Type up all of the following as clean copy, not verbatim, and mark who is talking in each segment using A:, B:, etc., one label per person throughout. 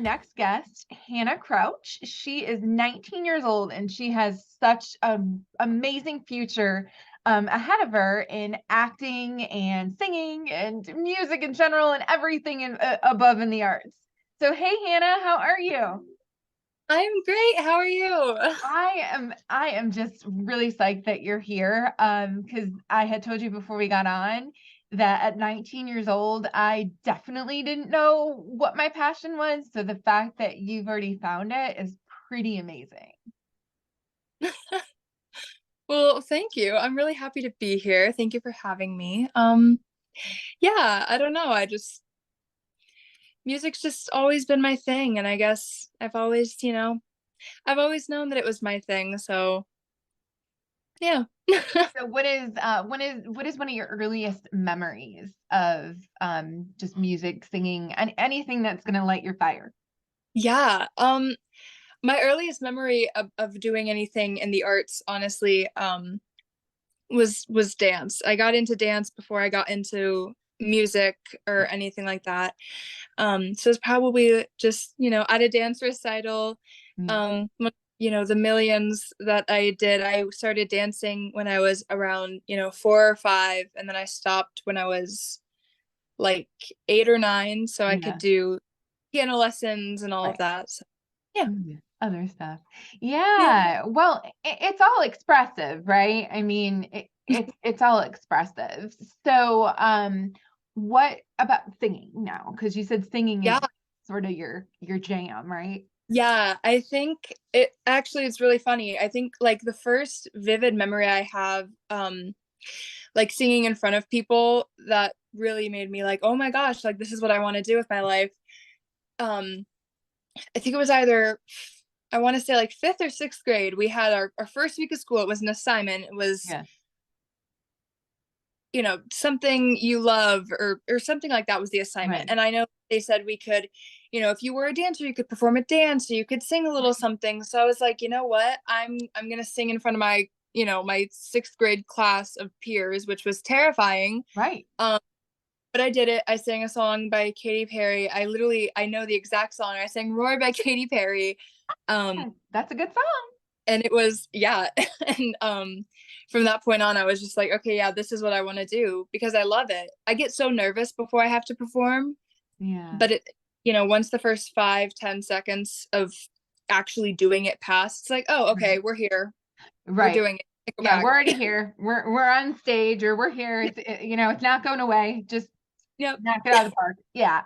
A: next guest, Hannah Crouch. She is 19 years old and she has such an amazing future ahead of her in acting and singing and music in general and everything above in the arts. So, hey, Hannah, how are you?
B: I'm great. How are you?
A: I am just really psyched that you're here. Because I had told you before we got on that at 19 years old, I definitely didn't know what my passion was. So the fact that you've already found it is pretty amazing.
B: Well, thank you. I'm really happy to be here. Thank you for having me. Yeah, I don't know. Music's just always been my thing, and I guess I've always known that it was my thing, so yeah.
A: So what is one of your earliest memories of just music, singing, and anything that's gonna light your fire?
B: Yeah. My earliest memory of doing anything in the arts, honestly, was dance. I got into dance before I got into music or anything like that. So it's probably just, at a dance recital,
A: Mm,
B: um, the millions that I did. I started dancing when I was around, 4 or 5, and then I stopped when I was like 8 or 9, so I could
A: yeah.
B: do piano lessons and all of
A: Right.
B: that. So yeah,
A: Other stuff.
B: yeah,
A: Yeah. Well, it's all expressive, right? I mean, it's all expressive. So, what about singing now? Because you said singing is
B: yeah.
A: sort of your jam, right?
B: Yeah, I think it's really funny. I think like the first vivid memory I have, like singing in front of people that really made me like, oh my gosh, like this is what I want to do with my life. Um, I think it was either, I want to say like fifth or sixth grade. We had our first week of school. It was an assignment. It was,
A: Yeah.
B: something you love or something like that was the assignment.
A: Right.
B: And I know they said we could, if you were a dancer, you could perform a dance or you could sing a little something. So I was like, you know what? I'm gonna sing in front of my sixth grade class of peers, which was terrifying.
A: Right.
B: Um, but I did it. I sang a song by Katy Perry. I know the exact song. I sang Roar by Katy Perry. Um,
A: Yeah, that's a good song.
B: and it was, yeah. And from that point on, I was just like, okay, yeah, this is what I want to do because I love it. I get so nervous before I have to perform,
A: Yeah.
B: but once the first 5-10 seconds of actually doing it pass, it's like, oh, okay,
A: Right.
B: we're here, we're
A: Right.
B: doing it, go
A: Yeah,
B: back.
A: we're already here. We're on stage or we're here. It's not going away. Just
B: Yep.
A: knock it out of the park. Yeah.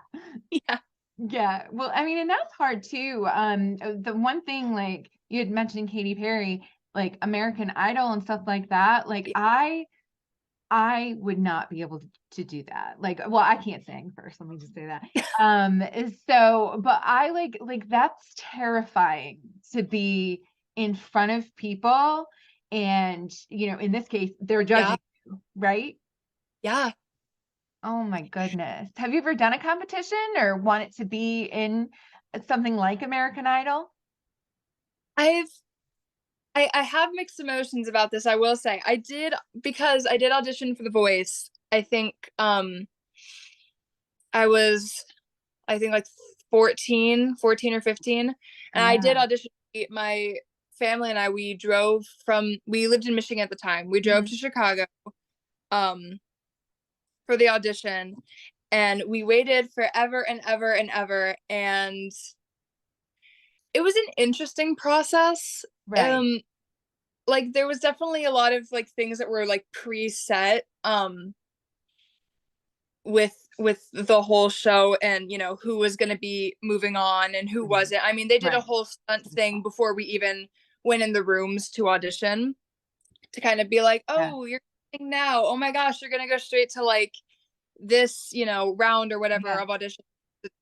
B: Yeah.
A: Yeah. Well, I mean, and that's hard too. The one thing like you had mentioned Katy Perry, like American Idol and stuff like that, like I would not be able to do that. Like, well, I can't sing first, let me just say that. But I like that's terrifying to be in front of people and, in this case, they're
B: Yeah.
A: judging you, right?
B: Yeah.
A: Oh my goodness. Have you ever done a competition or wanted to be in something like American Idol?
B: I've I have mixed emotions about this. I will say I did because I did audition for The Voice. I think I was I think like 14 or 15, and I did
A: Yeah.
B: audition. My family and I we lived in Michigan at the time. We drove
A: Mhm.
B: to Chicago um for the audition, and we waited forever and ever and ever, and it was an interesting process.
A: Right.
B: Um like there was definitely a lot of like things that were like preset with the whole show, and who was going to be moving on and who
A: Mhm.
B: wasn't. I mean, they did a
A: Right.
B: whole stunt thing before we even went in the rooms to audition, to kind of be like,
A: Yeah.
B: oh, you're going now, oh my gosh, you're going to go straight to like this round or whatever
A: Yeah.
B: of audition,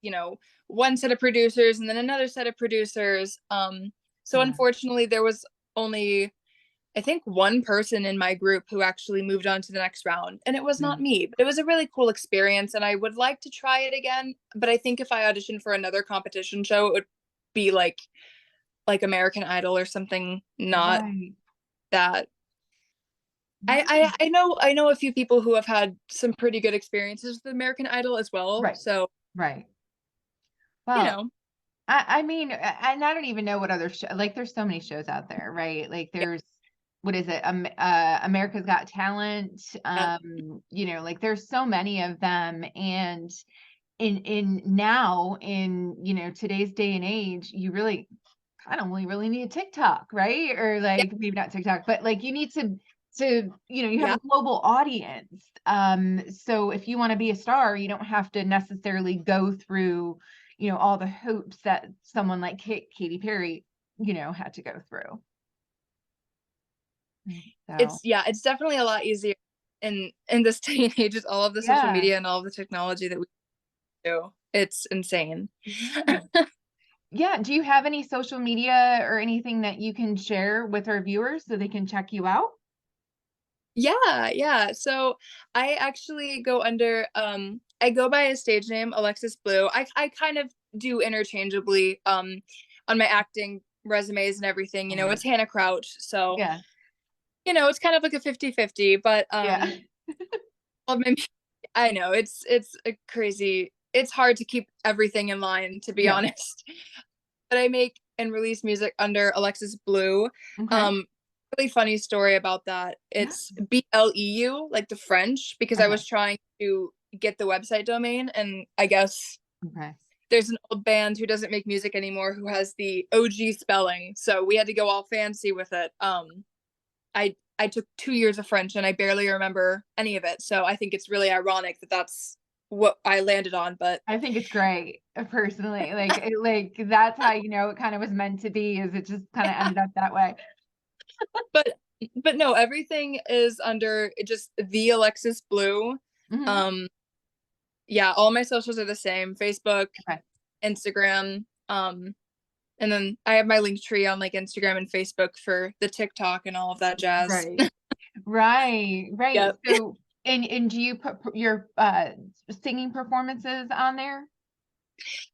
B: you know one set of producers and then another set of producers. So
A: Yeah.
B: unfortunately there was only, I think, one person in my group who actually moved on to the next round, and it was
A: Yeah.
B: not me. But it was a really cool experience, and I would like to try it again. But I think if I auditioned for another competition show, it would be like American Idol or something, not
A: Right.
B: that. I,
A: Right.
B: I I know I know a few people who have had some pretty good experiences with American Idol as well.
A: Right.
B: So
A: Right.
B: you
A: Well,
B: know,
A: I mean, and I don't even know what other like there's so many shows out there, right? Like
B: Yeah,
A: there's what is it? America's Got Talent.
B: yeah,
A: You know, like there's so many of them. And in now in, you know, today's day and age, you really kind of only really need a TikTok, right? Or
B: yeah,
A: like maybe not TikTok, but like you need to, you know, you have
B: yeah.
A: a global audience. So if you want to be a star, you don't have to necessarily go through, you know, all the hoops that someone like Katy Perry, you know, had to go through. So
B: It's definitely a lot easier in this day and age with all of the social
A: yeah.
B: media and all of the technology that we do. It's insane.
A: Yeah. Yeah. Do you have any social media or anything that you can share with our viewers so they can check you out?
B: Yeah, yeah. So I actually go under I go by a stage name, Alexis Blue. I kind of do interchangeably on my acting resumes and everything. You know,
A: Right.
B: it's Hannah Crouch. So,
A: Yeah.
B: you know, it's kind of like a 50-50, but
A: Yeah.
B: well, maybe I know it's a crazy it's hard to keep everything in line, to be
A: Yeah.
B: honest. But I make and release music under Alexis Bleu.
A: Okay.
B: Um, really funny story about that.
A: Yeah.
B: It's BLEU, like the French, because I
A: Okay.
B: was trying to get the website domain, and I guess
A: Okay.
B: there's an old band who doesn't make music anymore who has the OG spelling, so we had to go all fancy with it. I took 2 years of French and I barely remember any of it, so I think it's really ironic that that's what I landed on. But
A: I think it's great, personally. Like that's how you know it kind of was meant to be, is it just kind of ended up that way.
B: but but no, everything is under just the Alexis Blue.
A: Hmm.
B: Um, yeah, all my socials are the same: Facebook,
A: Okay.
B: Instagram, and then I have my link tree on like Instagram and Facebook for the TikTok and all of that jazz.
A: Right. Right. Right.
B: Yep.
A: So, and do you put your singing performances on there?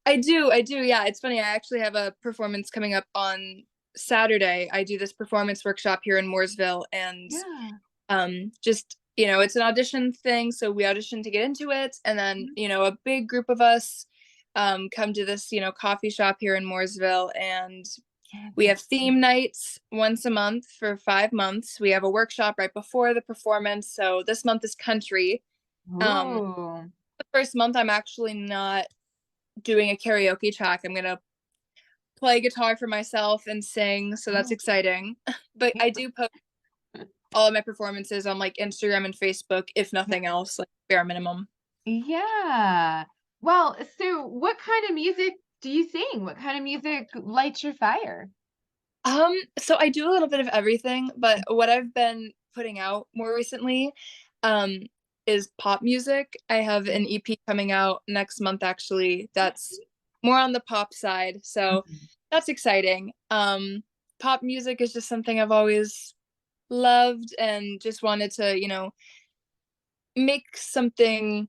B: I do. Yeah, it's funny. I actually have a performance coming up on Saturday. I do this performance workshop here in Mooresville, and
A: Yeah.
B: just you know, it's an audition thing, so we audition to get into it, and then
A: Mhm.
B: you know, a big group of us come to this coffee shop here in Mooresville, and we
A: Okay.
B: have theme nights once a month for 5 months. We have a workshop right before the performance. So this month is country. Um,
A: Ooh.
B: the first month I'm actually not doing a karaoke track. I'm gonna play guitar for myself and sing, so that's
A: Oh.
B: exciting. But
A: Yeah.
B: I do post all of my performances on like Instagram and Facebook, if nothing else, like bare minimum.
A: Yeah. Well, so what kind of music do you sing? What kind of music lights your fire?
B: So I do a little bit of everything, but what I've been putting out more recently, um, is pop music. I have an EP coming out next month actually that's more on the pop side, so
A: Mhm.
B: that's exciting. Pop music is just something I've always loved and just wanted to, make something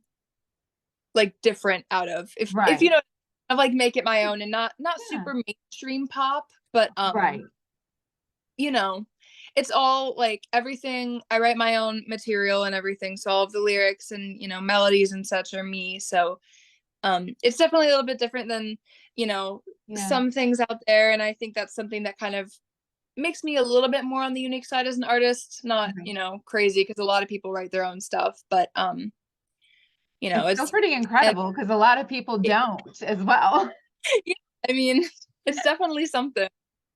B: like different out of. If you
A: Right.
B: know, of like make it my own and not
A: Yeah.
B: super mainstream pop, but
A: Right.
B: you know, it's all like everything. I write my own material and everything, so all of the lyrics and melodies and such are me. So it's definitely a little bit different than
A: Yeah.
B: some things out there, and I think that's something that kind of makes me a little bit more on the unique side as an artist. Not
A: Right.
B: crazy, because a lot of people write their own stuff, but
A: It's still
B: it's
A: pretty
B: and
A: incredible because a lot of people don't as well.
B: yeah, I mean, it's definitely something.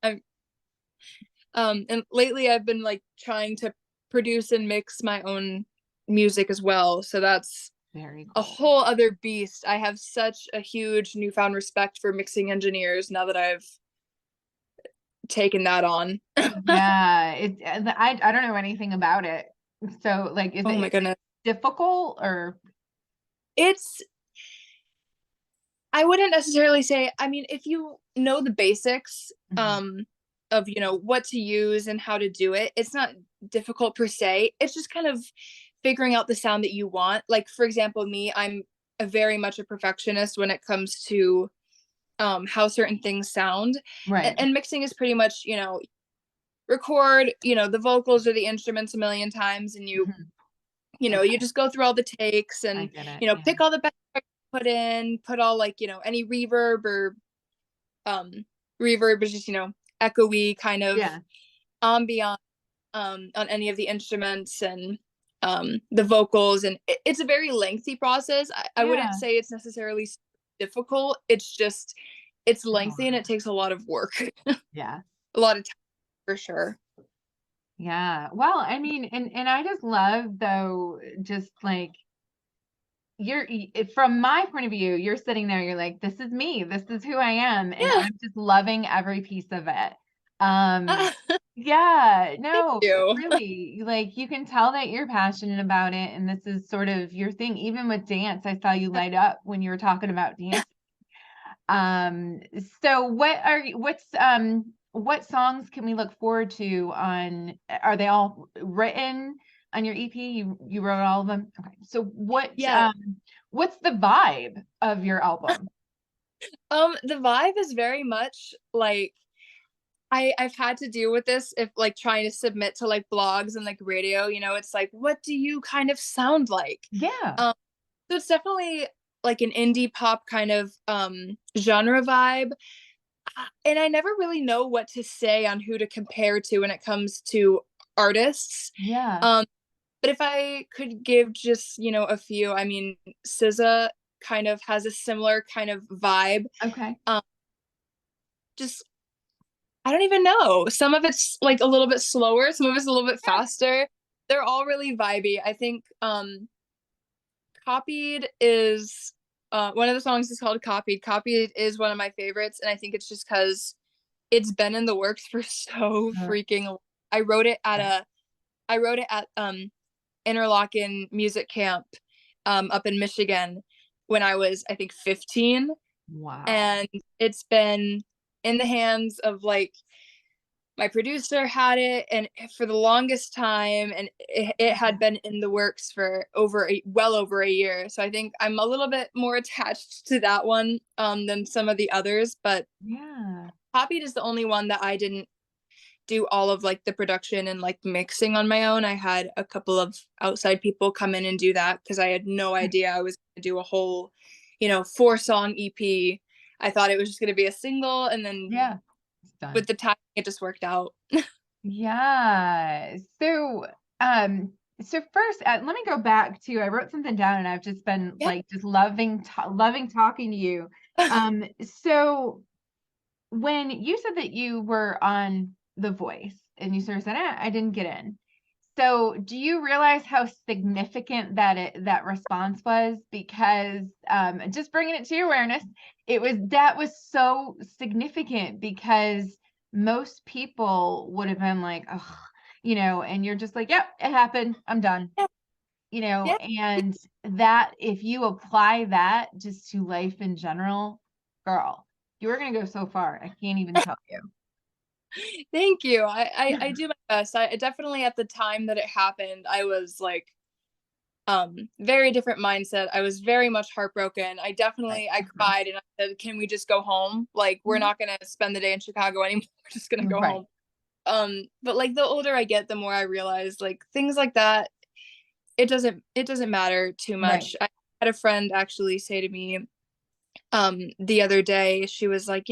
B: I'm and lately I've been like trying to produce and mix my own music as well. So that's
A: Very
B: a
A: cool.
B: whole other beast. I have such a huge newfound respect for mixing engineers now that I've taken that on.
A: Yeah, I don't know anything about it. So, like,
B: Oh my
A: is it
B: goodness.
A: difficult or
B: It's I wouldn't necessarily say, I mean, if you know the basics
A: Mhm.
B: of what to use and how to do it, it's not difficult per se. It's just kind of figuring out the sound that you want. Like for example, me, I'm a very much a perfectionist when it comes to how certain things sound.
A: Right.
B: And mixing is pretty much, record, the vocals or the instruments a million times, and
A: Mhm.
B: you
A: Okay,
B: just go through all the takes
A: I
B: and
A: get it. Yeah.
B: pick all the best parts to put in, put all like, any reverb or reverb is just, echoey kind of
A: Yeah.
B: ambient on any of the instruments, and the vocals, and it's a very lengthy process. I wouldn't
A: Yeah.
B: say it's necessarily difficult. It's just it's
A: It's a
B: lengthy and
A: lot.
B: it takes a lot of work.
A: Yeah.
B: A lot of time for sure.
A: Yeah. Well, I mean, and I just love though, just like from my point of view, you're sitting there, you're like, this is me, this is who I am, and
B: Yeah.
A: I'm just loving every piece of it. Um, yeah,
B: Thank
A: no,
B: you.
A: really, like you can tell that you're passionate about it, and this is sort of your thing. Even with dance, I saw you light up when you were talking about dance. Um, so what songs can we look forward to on, are they all written on your EP? You wrote all of them? Okay. So
B: Yeah.
A: what's the vibe of your album?
B: The vibe is very much like I've had to deal with this if like trying to submit to like blogs and like radio, it's like, what do you kind of sound like?
A: Yeah.
B: Um, so it's definitely like an indie pop kind of genre vibe. And I never really know what to say on who to compare to when it comes to artists.
A: Yeah.
B: Um, but if I could give just, a few, I mean, SZA kind of has a similar kind of vibe.
A: Okay.
B: Um, just I don't even know. Some of it's like a little bit slower, some of it's a little bit
A: Yeah.
B: faster. They're all really vibey. I think Copied is one of the songs is called Copied. Copied is one of my favorites, and I think it's just because it's been in the works for so
A: Uh,
B: freaking long. I wrote it at a I wrote it at Interlochen Music Camp up in Michigan when I was, I think, 15,
A: wow.
B: and it's been in the hands of like my producer had it and for the longest time, and it had been in the works for well over a year. So I think I'm a little bit more attached to that one than some of the others, but
A: Yeah.
B: Copied is the only one that I didn't do all of like the production and like mixing on my own. I had a couple of outside people come in and do that because I had no idea I was going to do a whole 4-song EP. I thought it was just going to be a single, and then
A: Yeah. It's
B: with
A: done.
B: the time it just worked out.
A: Yeah. So first, let me go back to, I wrote something down and I've just been
B: Yeah.
A: like just loving talking to you. So when you said that you were on The Voice and you sort of said, I didn't get in. So do you realize how significant that response was? Because just bringing it to your awareness, that was so significant because most people would have been like, oh, and you're just like, yep, it happened. I'm done.
B: Yeah. Yeah.
A: And that if you apply that just to life in general, girl, you're gonna go so far. I can't even tell you.
B: Thank you. I do my best. I definitely at the time that it happened, I was like very different mindset. I was very much heartbroken.
A: Right.
B: I cried and I said, "Can we just go home? Like we're
A: Mhm.
B: not going to spend the day in Chicago anymore. We're just going to go
A: Right.
B: home." But like the older I get, the more I realize like things like that it doesn't matter too
A: Right.
B: much. I had a friend actually say to me the other day, she was like,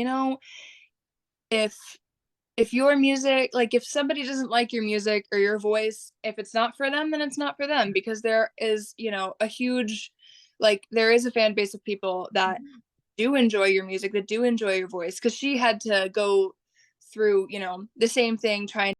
B: if your music, like if somebody doesn't like your music or your voice, if it's not for them, then it's not for them, because there is, a huge, like there is a fan base of people that
A: Mhm.
B: do enjoy your music, that do enjoy your voice, because she had to go through, the same thing trying